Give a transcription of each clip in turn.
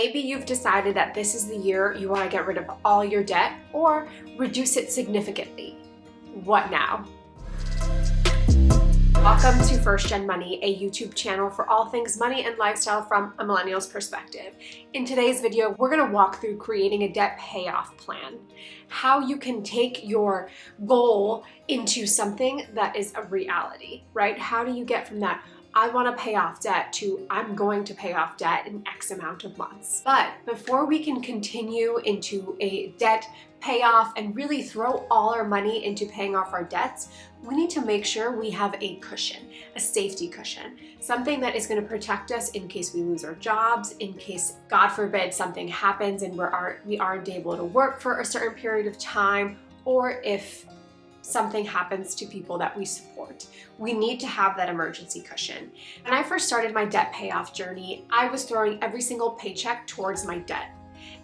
Maybe you've decided that this is the year you want to get rid of all your debt or reduce it significantly. What now? Welcome to First Gen Money, a YouTube channel for all things money and lifestyle from a millennial's perspective. In today's video, we're going to walk through creating a debt payoff plan, how you can take your goal into something that is a reality, right? How do you get from that I want to pay off debt to I'm going to pay off debt in X amount of months? But before we can continue into a debt payoff and really throw all our money into paying off our debts, we need to make sure we have a cushion, a safety cushion, something that is going to protect us in case we lose our jobs, in case, God forbid, something happens and we aren't able to work for a certain period of time, or if something happens to people that we support. We need to have that emergency cushion. When I first started my debt payoff journey, I was throwing every single paycheck towards my debt.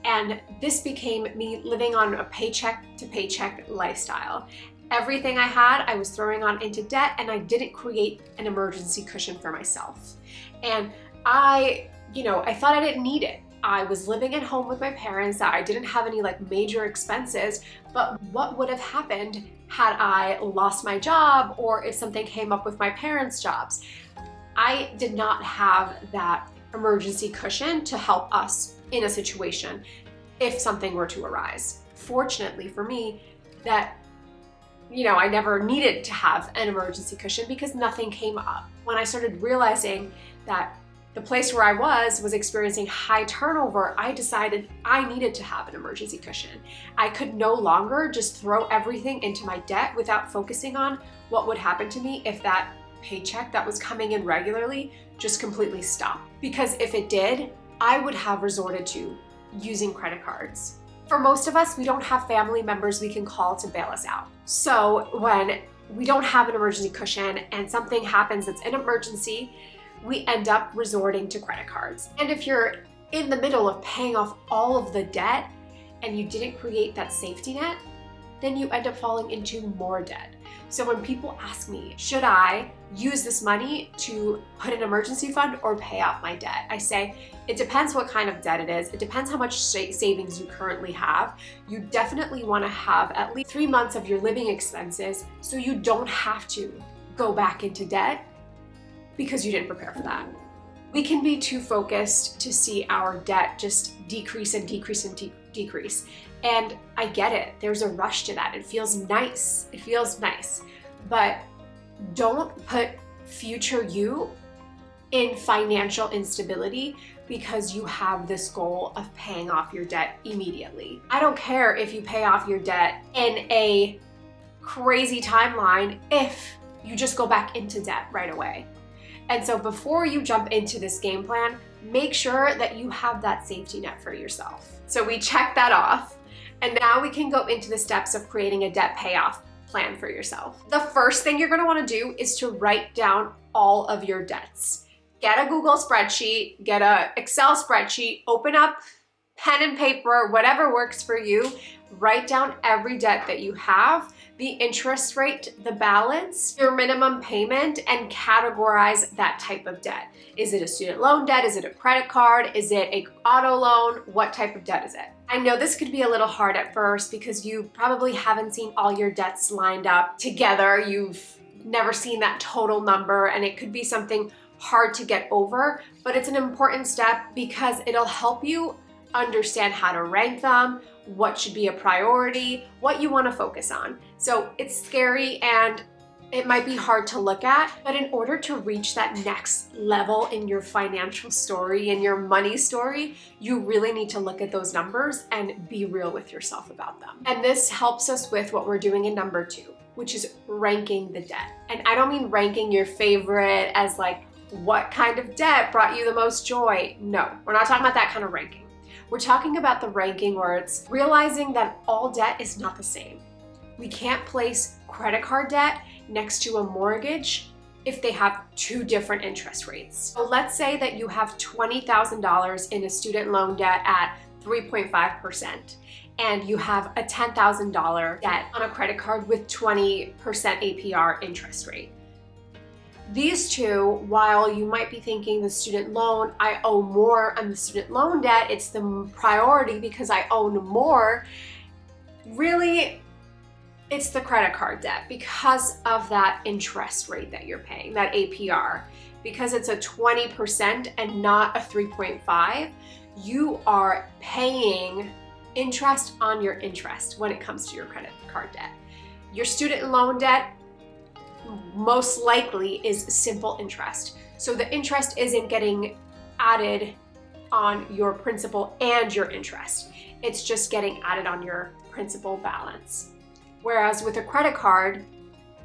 And this became me living on a paycheck to paycheck lifestyle. Everything I had, I was throwing on into debt, and I didn't create an emergency cushion for myself. And I thought I didn't need it. I was living at home with my parents, that I didn't have any major expenses, but what would have happened had I lost my job or if something came up with my parents' jobs? I did not have that emergency cushion to help us in a situation if something were to arise. Fortunately for me, that I never needed to have an emergency cushion because nothing came up. When I started realizing that the place where I was experiencing high turnover, I decided I needed to have an emergency cushion. I could no longer just throw everything into my debt without focusing on what would happen to me if that paycheck that was coming in regularly just completely stopped. Because if it did, I would have resorted to using credit cards. For most of us, we don't have family members we can call to bail us out. So when we don't have an emergency cushion and something happens that's an emergency, we end up resorting to credit cards. And if you're in the middle of paying off all of the debt and you didn't create that safety net, then you end up falling into more debt. So when people ask me, should I use this money to put an emergency fund or pay off my debt? I say, it depends what kind of debt it is. It depends how much savings you currently have. You definitely want to have at least 3 months of your living expenses so you don't have to go back into debt because you didn't prepare for that. We can be too focused to see our debt just decrease and decrease and decrease. And I get it. There's a rush to that. It feels nice. It feels nice. But don't put future you in financial instability because you have this goal of paying off your debt immediately. I don't care if you pay off your debt in a crazy timeline if you just go back into debt right away. And so before you jump into this game plan, make sure that you have that safety net for yourself. So we check that off, and now we can go into the steps of creating a debt payoff plan for yourself. The first thing you're going to want to do is to write down all of your debts. Get a Google spreadsheet, get an Excel spreadsheet, open up pen and paper, whatever works for you. Write down every debt that you have, the interest rate, the balance, your minimum payment, and categorize that type of debt. Is it a student loan debt? Is it a credit card? Is it an auto loan? What type of debt is it? I know this could be a little hard at first because you probably haven't seen all your debts lined up together. You've never seen that total number, and it could be something hard to get over, but it's an important step because it'll help you understand how to rank them, what should be a priority, what you want to focus on. So it's scary and it might be hard to look at, but in order to reach that next level in your financial story, in your money story, you really need to look at those numbers and be real with yourself about them. And this helps us with what we're doing in number 2, which is ranking the debt. And I don't mean ranking your favorite as what kind of debt brought you the most joy. No, we're not talking about that kind of ranking. We're talking about the ranking where it's realizing that all debt is not the same. We can't place credit card debt next to a mortgage if they have 2 different interest rates. So let's say that you have $20,000 in a student loan debt at 3.5%, and you have a $10,000 debt on a credit card with 20% APR interest rate. These two, while you might be thinking the student loan, I owe more on the student loan debt, it's the priority because I own more, really it's the credit card debt because of that interest rate that you're paying, that APR. Because it's a 20% and not a 3.5, you are paying interest on your interest when it comes to your credit card debt. Your student loan debt most likely is simple interest. So the interest isn't getting added on your principal and your interest. It's just getting added on your principal balance. Whereas with a credit card,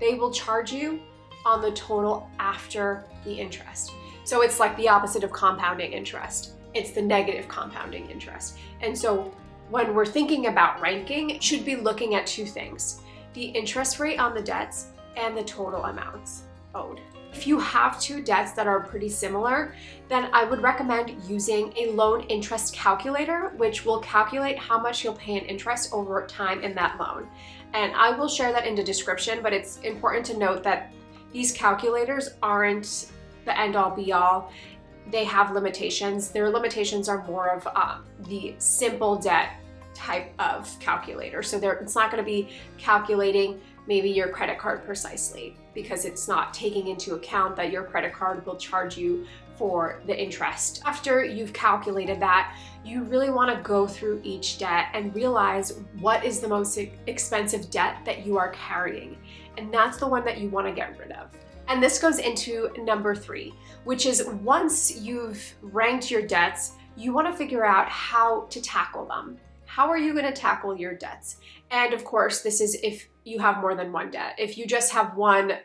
they will charge you on the total after the interest. So it's like the opposite of compounding interest. It's the negative compounding interest. And so when we're thinking about ranking, it should be looking at two things: the interest rate on the debts and the total amounts owed. If you have two debts that are pretty similar, then I would recommend using a loan interest calculator, which will calculate how much you'll pay in interest over time in that loan. And I will share that in the description, but it's important to note that these calculators aren't the end-all be-all. They have limitations. Their limitations are more of the simple debt type of calculator. So it's not going to be calculating maybe your credit card precisely, because it's not taking into account that your credit card will charge you for the interest. After you've calculated that, you really want to go through each debt and realize what is the most expensive debt that you are carrying. And that's the one that you want to get rid of. And this goes into number 3, which is once you've ranked your debts, you want to figure out how to tackle them. How are you going to tackle your debts? And of course, this is if you have more than one debt. If you just have one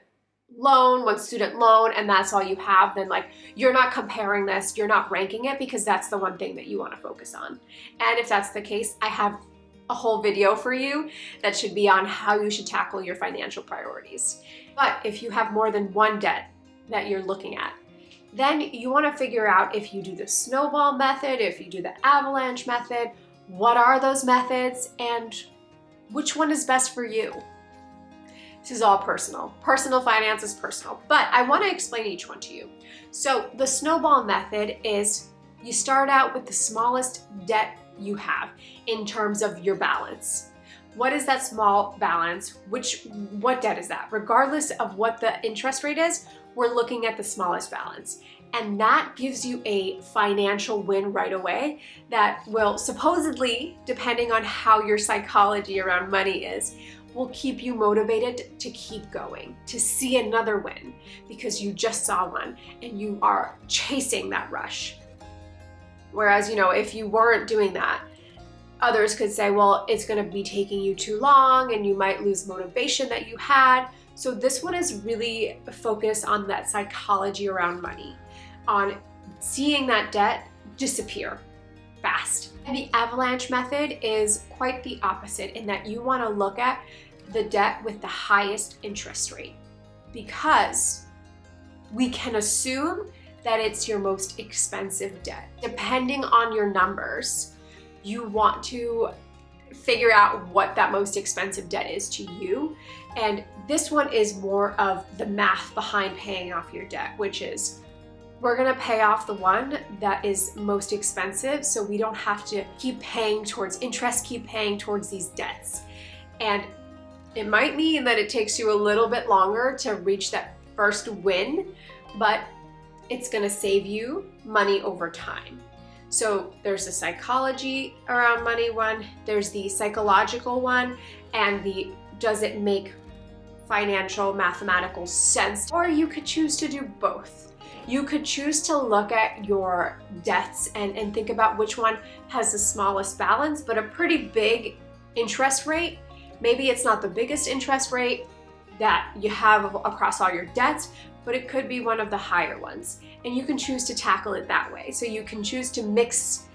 loan, one student loan, and that's all you have, then like you're not comparing this, you're not ranking it, because that's the one thing that you want to focus on. And if that's the case, I have a whole video for you that should be on how you should tackle your financial priorities. But if you have more than one debt that you're looking at, then you want to figure out if you do the snowball method, if you do the avalanche method, what are those methods and which one is best for you. This is all personal. Personal finance is personal, but I want to explain each one to you. So the snowball method is you start out with the smallest debt you have in terms of your balance. What is that small balance? What debt is that? Regardless of what the interest rate is, we're looking at the smallest balance. And that gives you a financial win right away that will supposedly, depending on how your psychology around money is, will keep you motivated to keep going, to see another win, because you just saw one and you are chasing that rush. Whereas, if you weren't doing that, others could say, well, it's going to be taking you too long and you might lose motivation that you had. So this one is really focused on that psychology around money, on seeing that debt disappear fast. And the avalanche method is quite the opposite in that you want to look at the debt with the highest interest rate, because we can assume that it's your most expensive debt. Depending on your numbers, you want to figure out what that most expensive debt is to you. And this one is more of the math behind paying off your debt, which is we're gonna pay off the one that is most expensive so we don't have to keep paying towards interest, keep paying towards these debts. And it might mean that it takes you a little bit longer to reach that first win, but it's gonna save you money over time. So there's the psychology around money one, there's the psychological one, and the does it make financial mathematical sense? Or you could choose to do both. You could choose to look at your debts and think about which one has the smallest balance, but a pretty big interest rate. Maybe it's not the biggest interest rate that you have across all your debts, but it could be one of the higher ones. And you can choose to tackle it that way. So you can choose to mix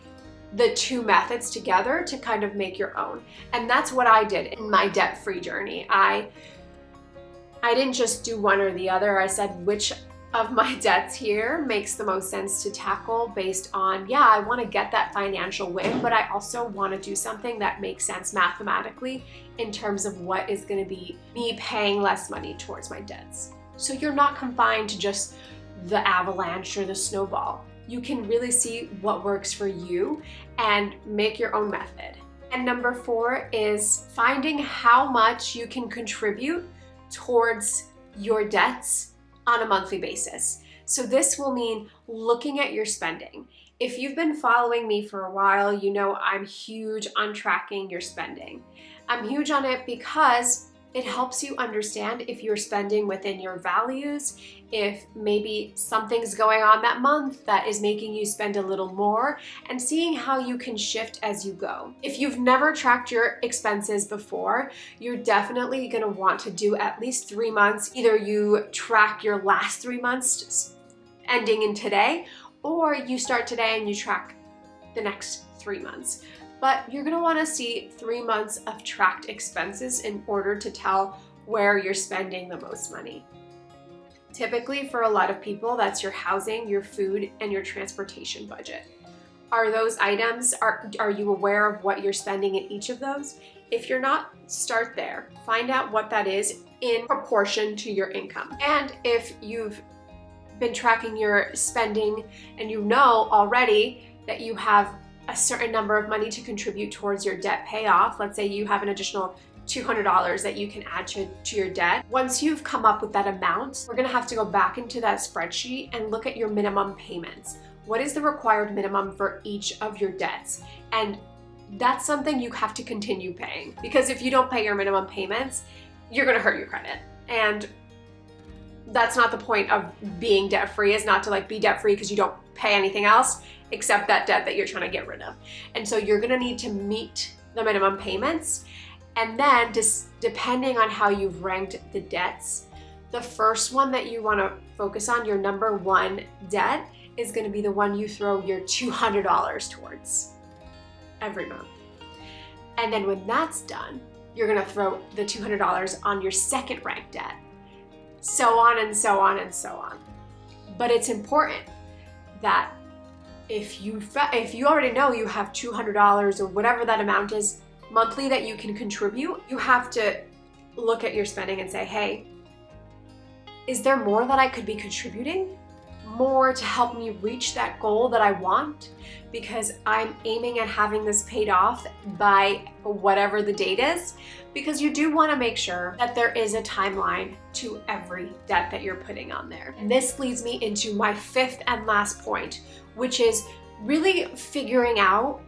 the two methods together to kind of make your own. And that's what I did in my debt-free journey. I didn't just do one or the other. I said, which of my debts here makes the most sense to tackle based on, yeah, I want to get that financial win, but I also want to do something that makes sense mathematically in terms of what is going to be me paying less money towards my debts. So you're not confined to just the avalanche or the snowball. You can really see what works for you and make your own method. And number 4 is finding how much you can contribute towards your debts on a monthly basis. So this will mean looking at your spending. If you've been following me for a while, you know I'm huge on tracking your spending. I'm huge on it because it helps you understand if you're spending within your values, if maybe something's going on that month that is making you spend a little more, and seeing how you can shift as you go. If you've never tracked your expenses before, you're definitely gonna want to do at least 3 months. Either you track your last 3 months ending in today, or you start today and you track the next 3 months. But you're gonna wanna see 3 months of tracked expenses in order to tell where you're spending the most money. Typically, for a lot of people, that's your housing, your food, and your transportation budget. Are those items, are you aware of what you're spending in each of those? If you're not, start there. Find out what that is in proportion to your income. And if you've been tracking your spending and you know already that you have a certain number of money to contribute towards your debt payoff, let's say you have an additional $200 that you can add to your debt. Once you've come up with that amount, we're gonna have to go back into that spreadsheet and look at your minimum payments. What is the required minimum for each of your debts? And that's something you have to continue paying, because if you don't pay your minimum payments, you're gonna hurt your credit. And that's not the point of being debt-free, is not to like be debt-free because you don't pay anything else except that debt that you're trying to get rid of. And so you're gonna need to meet the minimum payments. And then just depending on how you've ranked the debts, the first one that you wanna focus on, your number 1 debt, is gonna be the one you throw your $200 towards every month. And then when that's done, you're gonna throw the $200 on your second ranked debt. So on and so on and so on. But it's important that if you already know you have $200 or whatever that amount is monthly that you can contribute, you have to look at your spending and say, hey, is there more that I could be contributing? More to help me reach that goal that I want? Because I'm aiming at having this paid off by whatever the date is, because you do want to make sure that there is a timeline to every debt that you're putting on there. And this leads me into my 5th and last point, which is really figuring out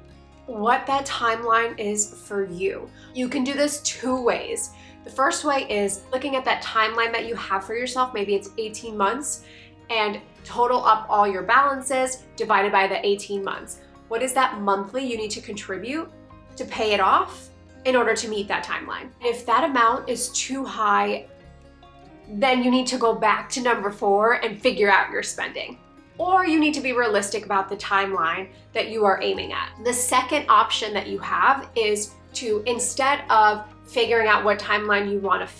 what that timeline is for you. You can do this 2 ways. The first way is looking at that timeline that you have for yourself. Maybe it's 18 months, and total up all your balances divided by the 18 months. What is that monthly you need to contribute to pay it off in order to meet that timeline? If that amount is too high, then you need to go back to number 4 and figure out your spending. Or you need to be realistic about the timeline that you are aiming at. The second option that you have is to, instead of figuring out what timeline you want to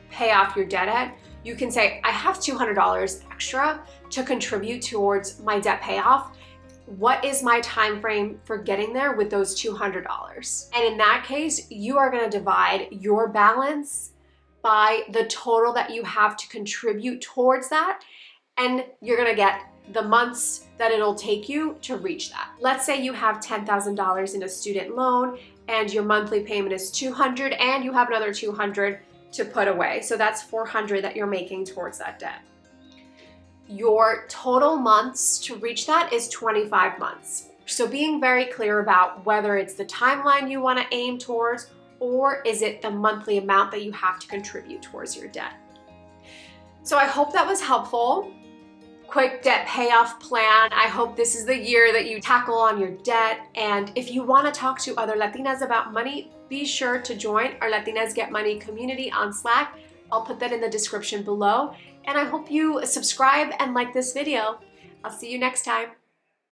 pay off your debt at, you can say, I have $200 extra to contribute towards my debt payoff. What is my time frame for getting there with those $200? And in that case, you are going to divide your balance by the total that you have to contribute towards that, and you're going to get the months that it'll take you to reach that. Let's say you have $10,000 in a student loan and your monthly payment is $200 and you have another $200 to put away. So that's $400 that you're making towards that debt. Your total months to reach that is 25 months. So being very clear about whether it's the timeline you want to aim towards, or is it the monthly amount that you have to contribute towards your debt. So I hope that was helpful. Quick debt payoff plan. I hope this is the year that you tackle on your debt. And if you want to talk to other Latinas about money, be sure to join our Latinas Get Money community on Slack. I'll put that in the description below. And I hope you subscribe and like this video. I'll see you next time.